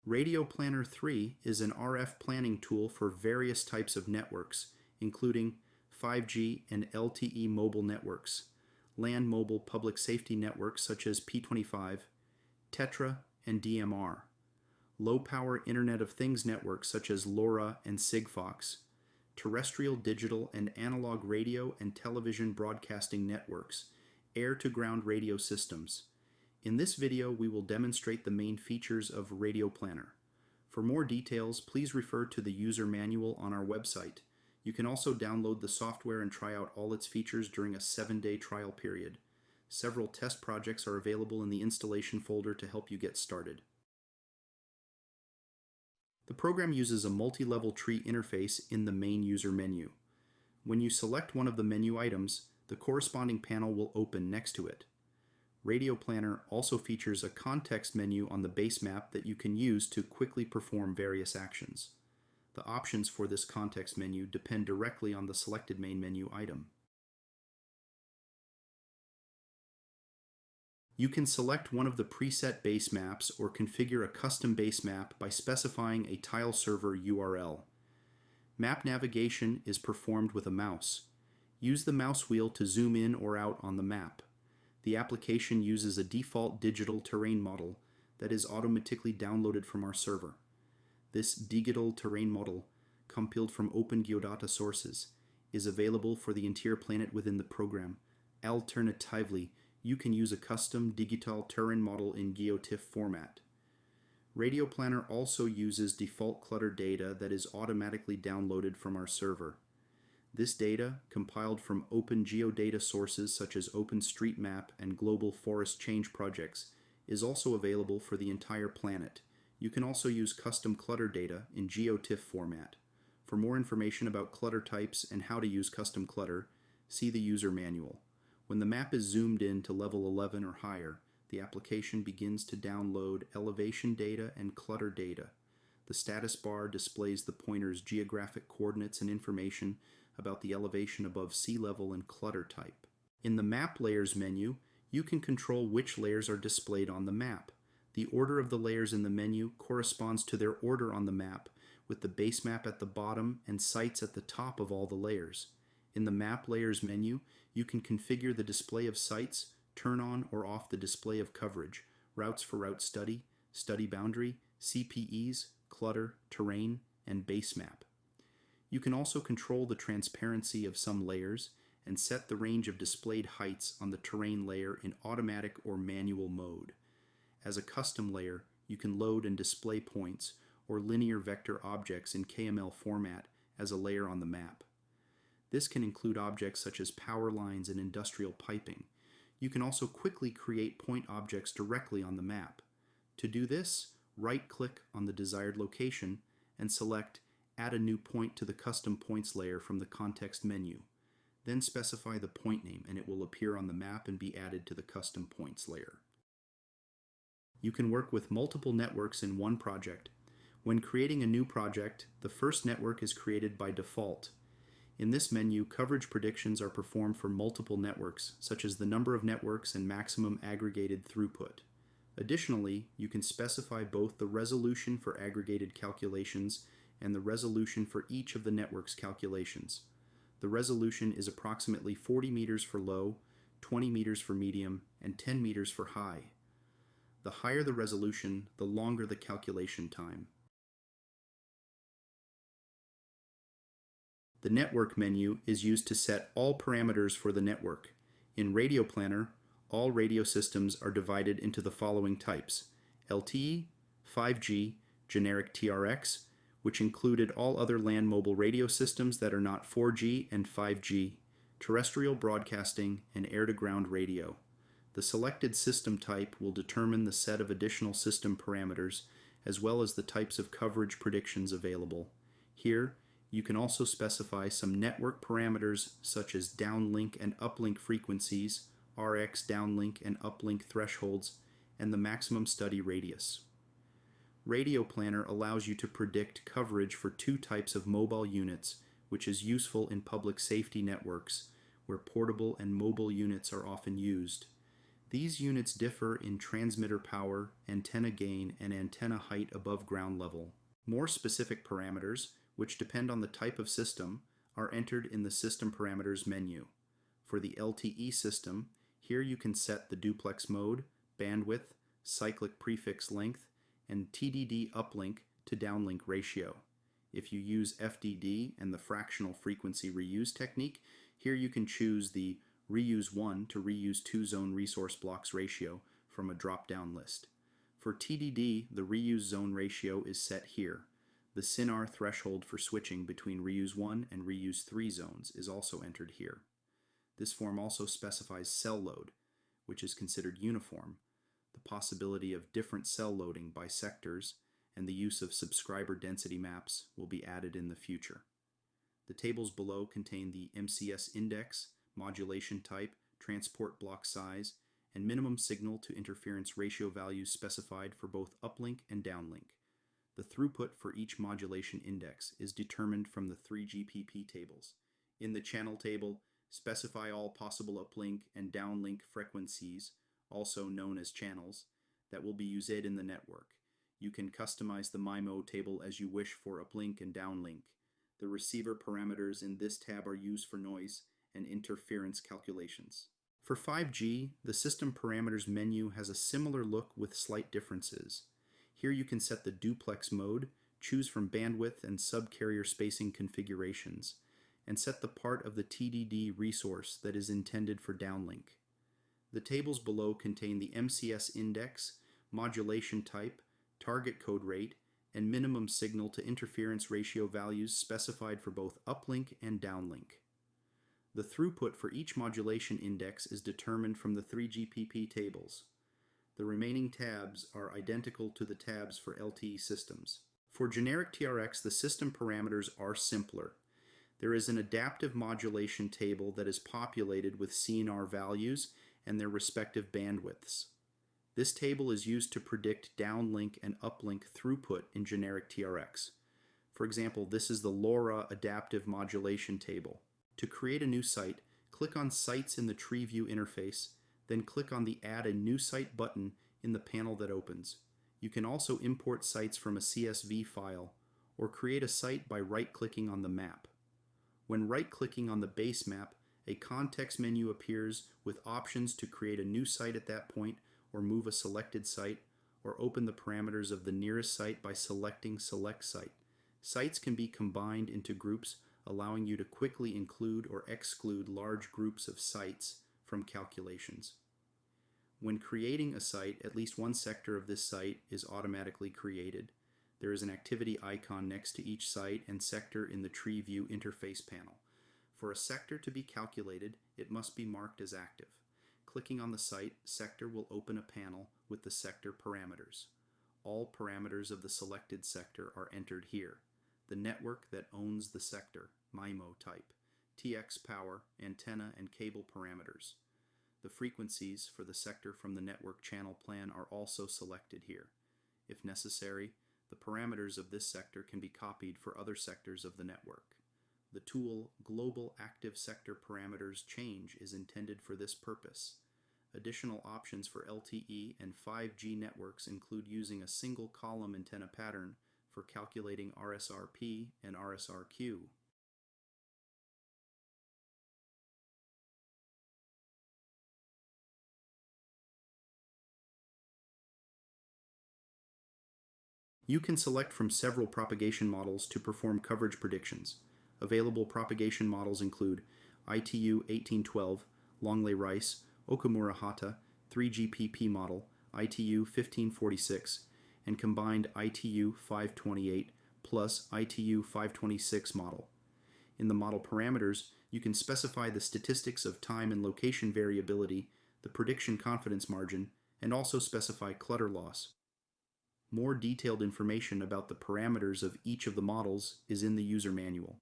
RadioPlanner 3 is an RF planning tool for various types of networks, including 5G and LTE mobile networks, land mobile public safety networks such as P25, TETRA, and DMR, low-power Internet of Things networks such as LoRa and SigFox, terrestrial digital and analog radio and television broadcasting networks, air-to-ground radio systems. In this video, we will demonstrate the main features of RadioPlanner. For more details, please refer to the user manual on our website. You can also download the software and try out all its features during a 7-day trial period. Several test projects are available in the installation folder to help you get started. The program uses a multi-level tree interface in the main user menu. When you select one of the menu items, the corresponding panel will open next to it. RadioPlanner also features a context menu on the base map that you can use to quickly perform various actions. The options for this context menu depend directly on the selected main menu item. You can select one of the preset base maps or configure a custom base map by specifying a tile server URL. Map navigation is performed with a mouse. Use the mouse wheel to zoom in or out on the map. The application uses a default digital terrain model that is automatically downloaded from our server. This digital terrain model, compiled from open Geodata sources, is available for the entire planet within the program. Alternatively, you can use a custom digital terrain model in GeoTIFF format. RadioPlanner also uses default clutter data that is automatically downloaded from our server. This data, compiled from open Geodata sources such as OpenStreetMap and Global Forest Change projects, is also available for the entire planet. You can also use custom clutter data in GeoTIFF format. For more information about clutter types and how to use custom clutter, see the user manual. When the map is zoomed in to level 11 or higher, the application begins to download elevation data and clutter data. The status bar displays the pointer's geographic coordinates and information about the elevation above sea level and clutter type. In the Map Layers menu, you can control which layers are displayed on the map. The order of the layers in the menu corresponds to their order on the map, with the base map at the bottom and sites at the top of all the layers. In the Map Layers menu, you can configure the display of sites, turn on or off the display of coverage, routes for route study, study boundary, CPEs, clutter, terrain, and base map. You can also control the transparency of some layers and set the range of displayed heights on the terrain layer in automatic or manual mode. As a custom layer, you can load and display points or linear vector objects in KML format as a layer on the map. This can include objects such as power lines and industrial piping. You can also quickly create point objects directly on the map. To do this, right-click on the desired location and select Add a new point to the custom points layer from the context menu. Then specify the point name and it will appear on the map and be added to the custom points layer. You can work with multiple networks in one project. When creating a new project, the first network is created by default. In this menu, coverage predictions are performed for multiple networks, such as the number of networks and maximum aggregated throughput. Additionally, you can specify both the resolution for aggregated calculations and the resolution for each of the network's calculations. The resolution is approximately 40 meters for low, 20 meters for medium, and 10 meters for high. The higher the resolution, the longer the calculation time. The Network menu is used to set all parameters for the network. In RadioPlanner, all radio systems are divided into the following types: LTE, 5G, generic TRX, which included all other land mobile radio systems that are not 4G and 5G, terrestrial broadcasting, and air-to-ground radio. The selected system type will determine the set of additional system parameters, as well as the types of coverage predictions available. Here, you can also specify some network parameters such as downlink and uplink frequencies, RX downlink and uplink thresholds, and the maximum study radius. RadioPlanner allows you to predict coverage for two types of mobile units, which is useful in public safety networks, where portable and mobile units are often used. These units differ in transmitter power, antenna gain, and antenna height above ground level. More specific parameters, which depend on the type of system, are entered in the System Parameters menu. For the LTE system, here you can set the duplex mode, bandwidth, cyclic prefix length, and TDD uplink to downlink ratio. If you use FDD and the fractional frequency reuse technique, here you can choose the reuse 1 to reuse 2 zone resource blocks ratio from a drop-down list. For TDD, the reuse zone ratio is set here. The SINR threshold for switching between reuse 1 and reuse 3 zones is also entered here. This form also specifies cell load, which is considered uniform, the possibility of different cell loading by sectors, and the use of subscriber density maps will be added in the future. The tables below contain the MCS index, modulation type, transport block size, and minimum signal to interference ratio values specified for both uplink and downlink. The throughput for each modulation index is determined from the 3GPP tables. In the channel table, specify all possible uplink and downlink frequencies, also known as channels, that will be used in the network. You can customize the MIMO table as you wish for uplink and downlink. The receiver parameters in this tab are used for noise and interference calculations. For 5G, the System Parameters menu has a similar look with slight differences. Here you can set the duplex mode, choose from bandwidth and subcarrier spacing configurations, and set the part of the TDD resource that is intended for downlink. The tables below contain the MCS index, modulation type, target code rate, and minimum signal to interference ratio values specified for both uplink and downlink. The throughput for each modulation index is determined from the 3GPP tables. The remaining tabs are identical to the tabs for LTE systems. For generic TRX, the system parameters are simpler. There is an adaptive modulation table that is populated with CNR values and their respective bandwidths. This table is used to predict downlink and uplink throughput in generic TRX. For example, this is the LoRa adaptive modulation table. To create a new site, click on Sites in the Tree View interface, then click on the Add a New Site button in the panel that opens. You can also import sites from a CSV file or create a site by right-clicking on the map. When right-clicking on the base map, a context menu appears with options to create a new site at that point or move a selected site, or open the parameters of the nearest site by selecting Select Site. Sites can be combined into groups, allowing you to quickly include or exclude large groups of sites from calculations. When creating a site, at least one sector of this site is automatically created. There is an activity icon next to each site and sector in the Tree View interface panel. For a sector to be calculated, it must be marked as active. Clicking on the site, sector will open a panel with the sector parameters. All parameters of the selected sector are entered here. The network that owns the sector, MIMO type, TX power, antenna, and cable parameters. The frequencies for the sector from the network channel plan are also selected here. If necessary, the parameters of this sector can be copied for other sectors of the network. The tool Global Active Sector Parameters Change is intended for this purpose. Additional options for LTE and 5G networks include using a single column antenna pattern for calculating RSRP and RSRQ. You can select from several propagation models to perform coverage predictions. Available propagation models include ITU 1812, Longley-Rice, Okumura-Hata, 3GPP model, ITU 1546, and combined ITU 528 plus ITU 526 model. In the model parameters, you can specify the statistics of time and location variability, the prediction confidence margin, and also specify clutter loss. More detailed information about the parameters of each of the models is in the user manual.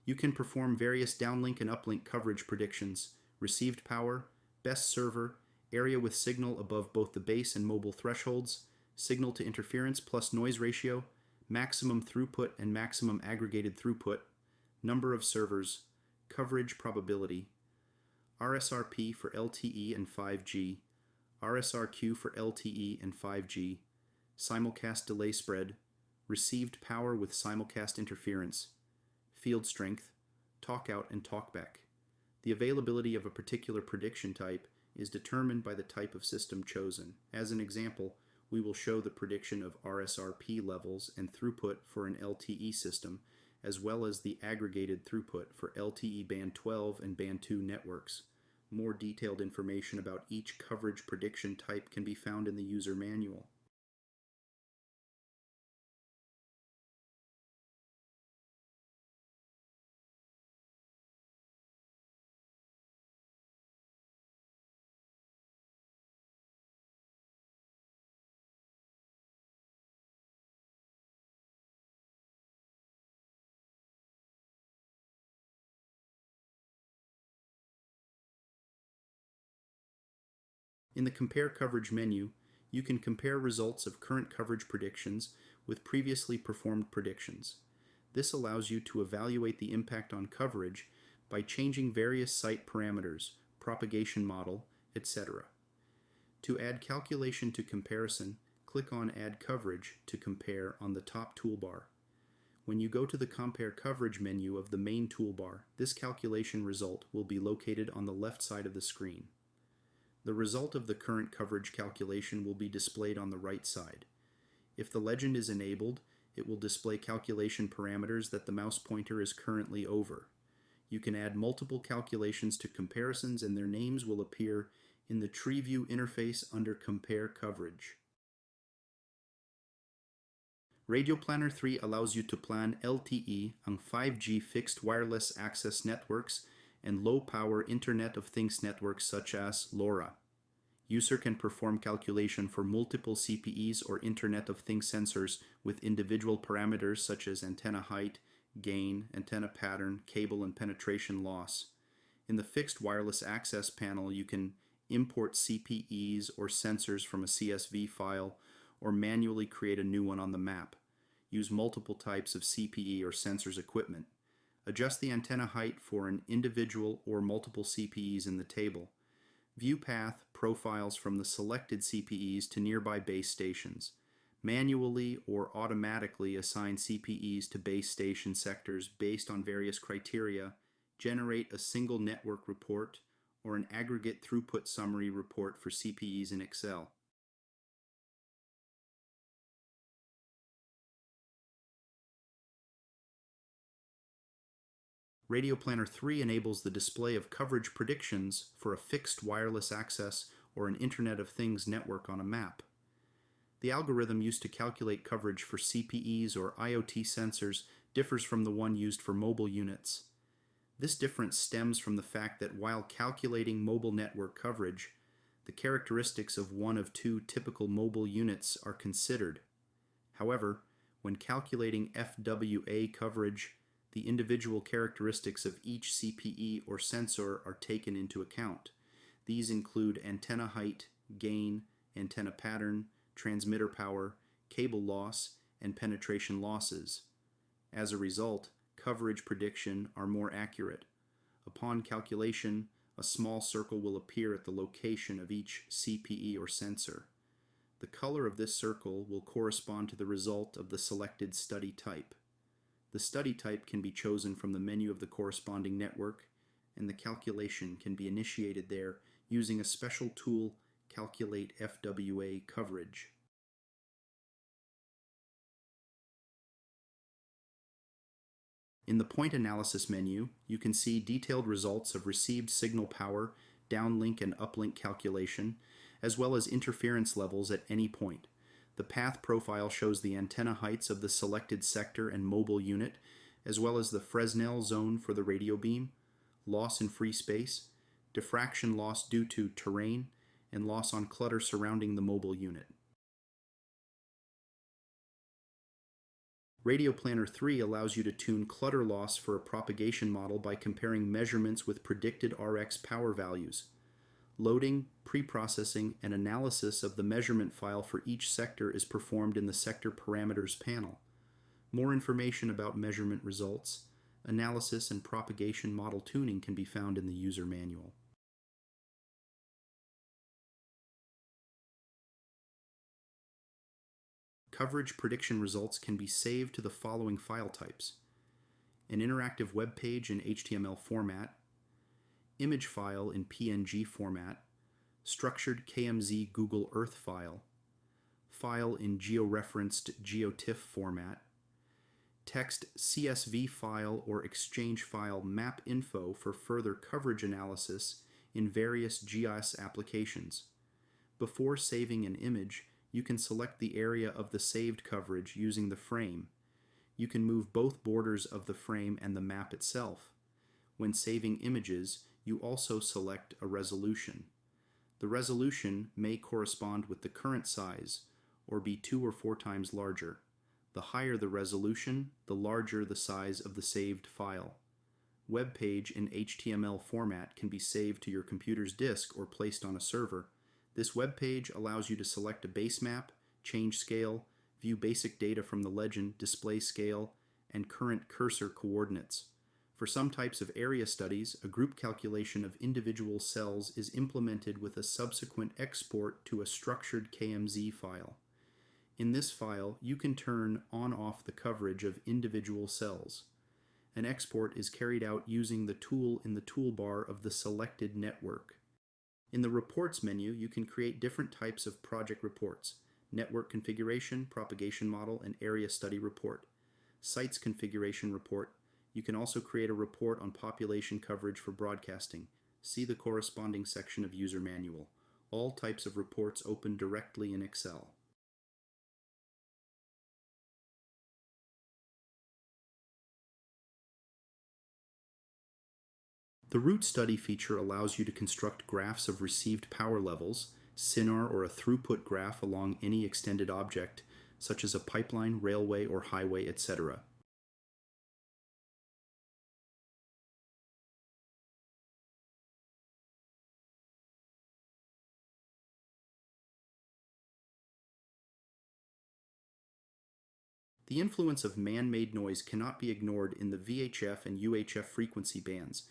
You can perform various downlink and uplink coverage predictions, received power, best server, area with signal above both the base and mobile thresholds, signal to interference plus noise ratio, maximum throughput and maximum aggregated throughput, number of servers, coverage probability, RSRP for LTE and 5G, RSRQ for LTE and 5G, simulcast delay spread, received power with simulcast interference, field strength, talk out and talk back. The availability of a particular prediction type is determined by the type of system chosen. As an example, we will show the prediction of RSRP levels and throughput for an LTE system, as well as the aggregated throughput for LTE Band 12 and Band 2 networks. More detailed information about each coverage prediction type can be found in the user manual. In the Compare Coverage menu, you can compare results of current coverage predictions with previously performed predictions. This allows you to evaluate the impact on coverage by changing various site parameters, propagation model, etc. To add calculation to comparison, click on Add Coverage to compare on the top toolbar. When you go to the Compare Coverage menu of the main toolbar, this calculation result will be located on the left side of the screen. The result of the current coverage calculation will be displayed on the right side. If the legend is enabled, it will display calculation parameters that the mouse pointer is currently over. You can add multiple calculations to comparisons and their names will appear in the Tree View interface under Compare Coverage. RadioPlanner 3 allows you to plan LTE on 5G fixed wireless access networks and low-power Internet of Things networks such as LoRa. User can perform calculation for multiple CPEs or Internet of Things sensors with individual parameters such as antenna height, gain, antenna pattern, cable and penetration loss. In the fixed wireless access panel, you can import CPEs or sensors from a CSV file or manually create a new one on the map. Use multiple types of CPE or sensors equipment. Adjust the antenna height for an individual or multiple CPEs in the table. View path profiles from the selected CPEs to nearby base stations. Manually or automatically assign CPEs to base station sectors based on various criteria. Generate a single network report or an aggregate throughput summary report for CPEs in Excel. RadioPlanner 3 enables the display of coverage predictions for a fixed wireless access or an Internet of Things network on a map. The algorithm used to calculate coverage for CPEs or IoT sensors differs from the one used for mobile units. This difference stems from the fact that while calculating mobile network coverage, the characteristics of one of two typical mobile units are considered. However, when calculating FWA coverage, the individual characteristics of each CPE or sensor are taken into account. These include antenna height, gain, antenna pattern, transmitter power, cable loss, and penetration losses. As a result, coverage prediction are more accurate. Upon calculation, a small circle will appear at the location of each CPE or sensor. The color of this circle will correspond to the result of the selected study type. The study type can be chosen from the menu of the corresponding network, and the calculation can be initiated there using a special tool, Calculate FWA Coverage. In the Point Analysis menu, you can see detailed results of received signal power, downlink and uplink calculation, as well as interference levels at any point. The path profile shows the antenna heights of the selected sector and mobile unit, as well as the Fresnel zone for the radio beam, loss in free space, diffraction loss due to terrain, and loss on clutter surrounding the mobile unit. RadioPlanner 3 allows you to tune clutter loss for a propagation model by comparing measurements with predicted RX power values. Loading, preprocessing, and analysis of the measurement file for each sector is performed in the Sector Parameters panel. More information about measurement results, analysis, and propagation model tuning can be found in the user manual. Coverage prediction results can be saved to the following file types: an interactive web page in HTML format, image file in PNG format, structured KMZ Google Earth file, file in georeferenced GeoTIFF format, text CSV file or exchange file map info for further coverage analysis in various GIS applications. Before saving an image, you can select the area of the saved coverage using the frame. You can move both borders of the frame and the map itself. When saving images, you also select a resolution. The resolution may correspond with the current size, or be 2 or 4 times larger. The higher the resolution, the larger the size of the saved file. Web page in HTML format can be saved to your computer's disk or placed on a server. This web page allows you to select a base map, change scale, view basic data from the legend, display scale, and current cursor coordinates. For some types of area studies, a group calculation of individual cells is implemented with a subsequent export to a structured KMZ file. In this file, you can turn on/off the coverage of individual cells. An export is carried out using the tool in the toolbar of the selected network. In the Reports menu, you can create different types of project reports: network configuration, propagation model, and area study report. Sites configuration report. You can also create a report on population coverage for broadcasting. See the corresponding section of user manual. All types of reports open directly in Excel. The route study feature allows you to construct graphs of received power levels, SINAR or a throughput graph along any extended object, such as a pipeline, railway, or highway, etc. The influence of man-made noise cannot be ignored in the VHF and UHF frequency bands,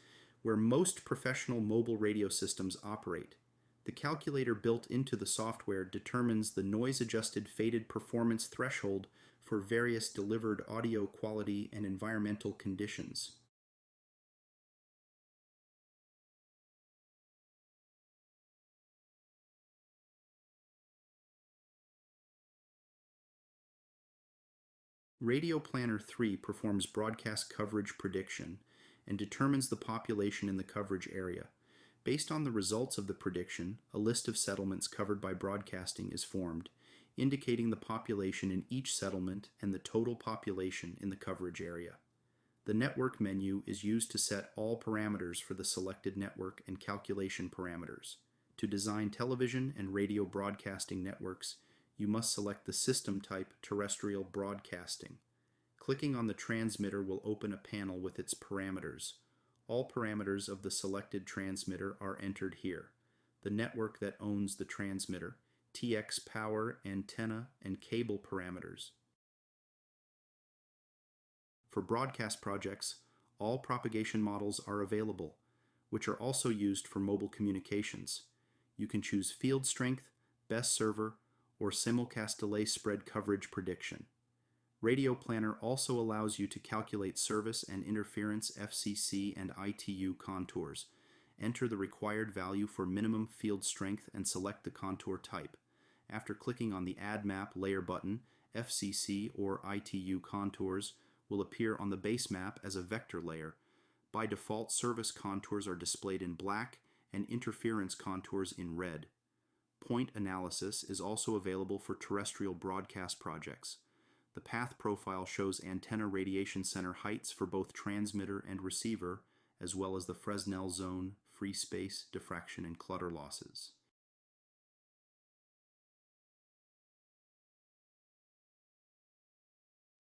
where most professional mobile radio systems operate. The calculator built into the software determines the noise-adjusted faded performance threshold for various delivered audio quality and environmental conditions. RadioPlanner 3 performs broadcast coverage prediction and determines the population in the coverage area. Based on the results of the prediction, a list of settlements covered by broadcasting is formed, indicating the population in each settlement and the total population in the coverage area. The network menu is used to set all parameters for the selected network and calculation parameters. To design television and radio broadcasting networks, you must select the system type terrestrial broadcasting. Clicking on the transmitter will open a panel with its parameters. All parameters of the selected transmitter are entered here. The network that owns the transmitter, TX power, antenna, and cable parameters. For broadcast projects, all propagation models are available, which are also used for mobile communications. You can choose field strength, best server, or simulcast delay spread coverage prediction. RadioPlanner also allows you to calculate service and interference FCC and ITU contours. Enter the required value for minimum field strength and select the contour type. After clicking on the Add Map Layer button, FCC or ITU contours will appear on the base map as a vector layer. By default, service contours are displayed in black and interference contours in red. Point analysis is also available for terrestrial broadcast projects. The path profile shows antenna radiation center heights for both transmitter and receiver, as well as the Fresnel zone, free space, diffraction, and clutter losses.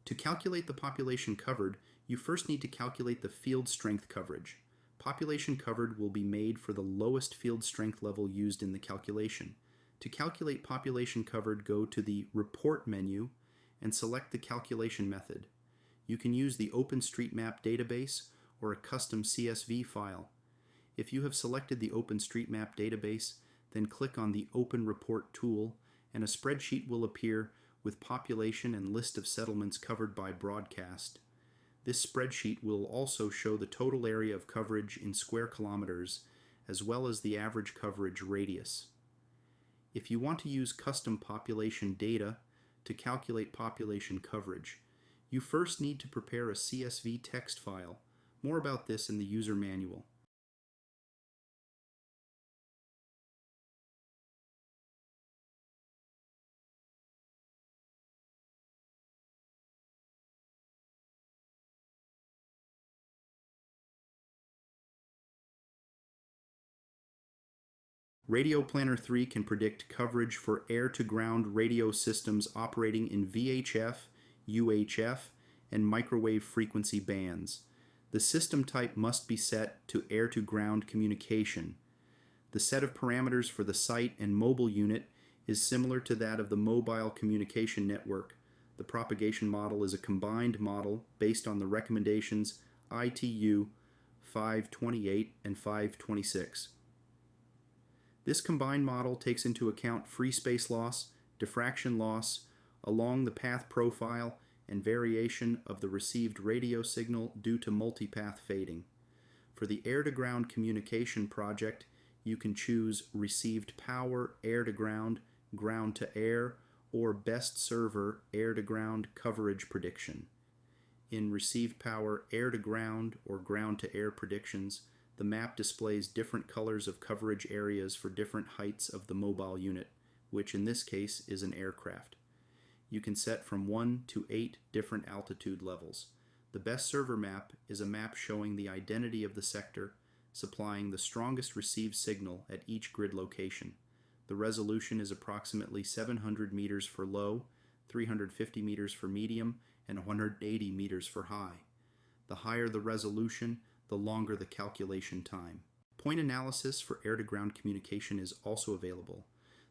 To calculate the population covered, you first need to calculate the field strength coverage. Population covered will be made for the lowest field strength level used in the calculation. To calculate population covered, go to the Report menu and select the calculation method. You can use the OpenStreetMap database or a custom CSV file. If you have selected the OpenStreetMap database, then click on the Open Report tool and a spreadsheet will appear with population and list of settlements covered by broadcast. This spreadsheet will also show the total area of coverage in square kilometers as well as the average coverage radius. If you want to use custom population data to calculate population coverage, you first need to prepare a CSV text file. More about this in the user manual. RadioPlanner 3 can predict coverage for air-to-ground radio systems operating in VHF, UHF, and microwave frequency bands. The system type must be set to air-to-ground communication. The set of parameters for the site and mobile unit is similar to that of the mobile communication network. The propagation model is a combined model based on the recommendations ITU 528 and 526. This combined model takes into account free space loss, diffraction loss, along the path profile, and variation of the received radio signal due to multipath fading. For the air-to-ground communication project, you can choose received power air-to-ground, ground-to-air, or best server air-to-ground coverage prediction. In received power air-to-ground or ground-to-air predictions, the map displays different colors of coverage areas for different heights of the mobile unit, which in this case is an aircraft. You can set from 1 to 8 different altitude levels. The best server map is a map showing the identity of the sector, supplying the strongest received signal at each grid location. The resolution is approximately 700 meters for low, 350 meters for medium, and 180 meters for high. The higher the resolution, the longer the calculation time. Point analysis for air-to-ground communication is also available.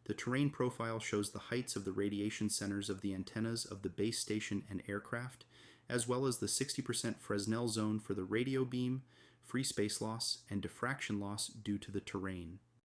The terrain profile shows the heights of the radiation centers of the antennas of the base station and aircraft, as well as the 60% Fresnel zone for the radio beam, free space loss, and diffraction loss due to the terrain.